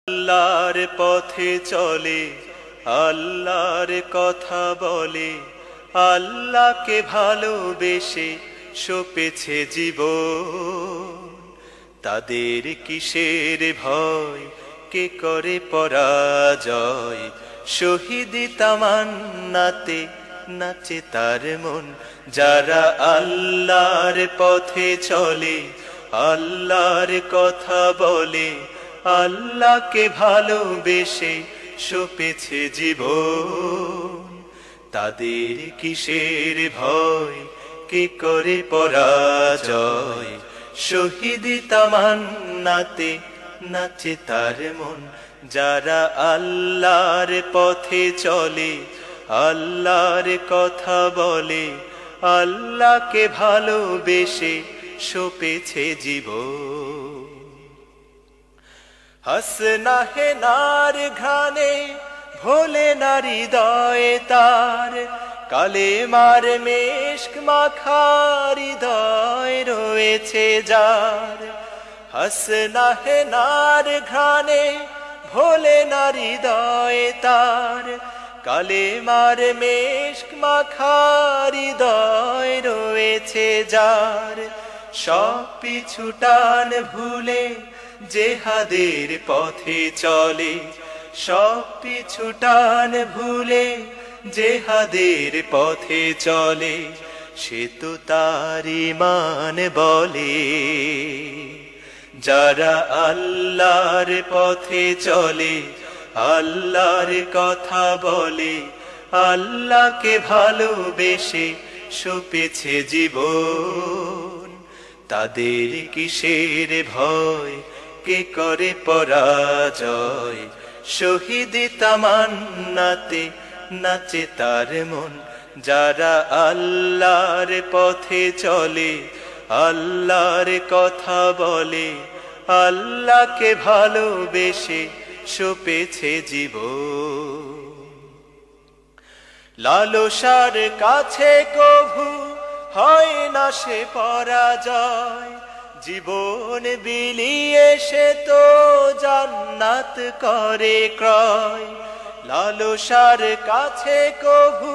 আল্লাহর পথে চলে, আল্লাহর কথা বলে, আল্লাহকে ভালোবেসে সপেছে জীবন। তাদের কিসের ভয়, কে করে পরাজয়, শহীদি তামান্নাতে নাচে তার মন। যারা আল্লাহর পথে চলে, আল্লাহর কথা বলে, আল্লাহকে ভালোবেসে সপেছে জীবন। তাদের কিসের ভয়, কে করে পরাজয়, শহীদি তামান্নাতে নাচে তার মন। যারা আল্লাহর পথে চলে, আল্লাহর কথা বলে, আল্লাহকে ভালোবেসে সপেছে জীবন। হাসনা হেনার ঘ্রাণে ভোলে না হৃদয়ে তার, কালেমার মেশক মাখা হৃদয় রয়েছে যার। হাসনা হেনার ঘ্রাণে ভোলে না হৃদয়ে তার, কালেমার মেশক মাখা হৃদয় রয়েছে যার। সব পিছু টান ভুলে জেহাদের পথে চলে, সব পিছু টান ভুলে জেহাদের পথে চলে, সে তো তার ঈমান বলে। যারা আল্লাহর পথে চলে, আল্লাহর কথা বলে, আল্লাহকে ভালোবেসে সপেছে জীবন। তাদের কিসের ভয়, কে করে পরাজয়, শহীদি তামান্নাতে নাচে তার মন। যারা আল্লাহর পথে চলে, আল্লাহর কথা বলে, আল্লাহকে ভালোবেসে সপেছে জীবন। লালসার কাছে কভু হয় না সে পরাজয়, জীবন বিলিয়ে সে তো জান্নাত করে ক্রয়। লালসার কাছে কভু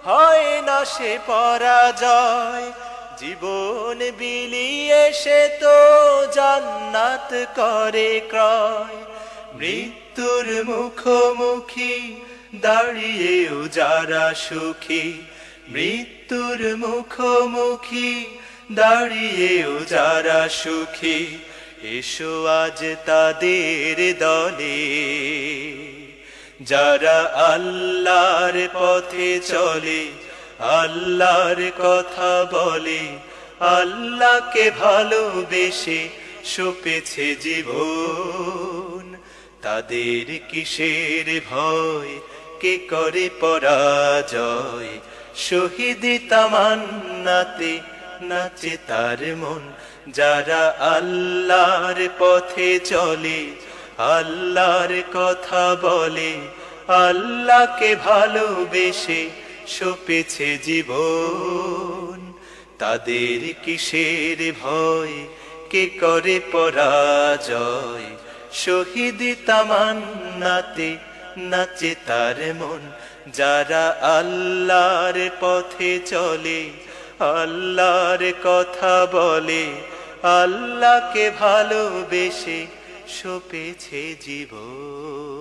হয় না সে পরাজয়, জীবন বিলিয়ে সে তো জান্নাত করে ক্রয়। মৃত্যুর মুখোমুখি দাঁড়িয়েও যারা সুখী, মৃত্যুর মুখোমুখি দাঁড়িয়েও যারা সুখী, এসো আজ তাদের দলে। যারা আল্লাহর পথে চলে, আল্লাহর কথা বলে, আল্লাহকে ভালোবেসে সপেছে জীবন। তাদের কিসের ভয়, কে করে পরাজয়, শহীদি তামান্নাতে নাচে তার মন। যারা আল্লাহর পথে চলে, আল্লাহর কথা বলে, আল্লাহকে ভালোবেসে সপেছে জীবন। তাদের কিসের ভয়, কে করে পরাজয়, শহীদি তামান্নাতে নাচে তার মন। যারা আল্লাহর পথে চলে, আল্লাহর কথা বলে, আল্লাহকে ভালোবেসে সপেছে জীবন।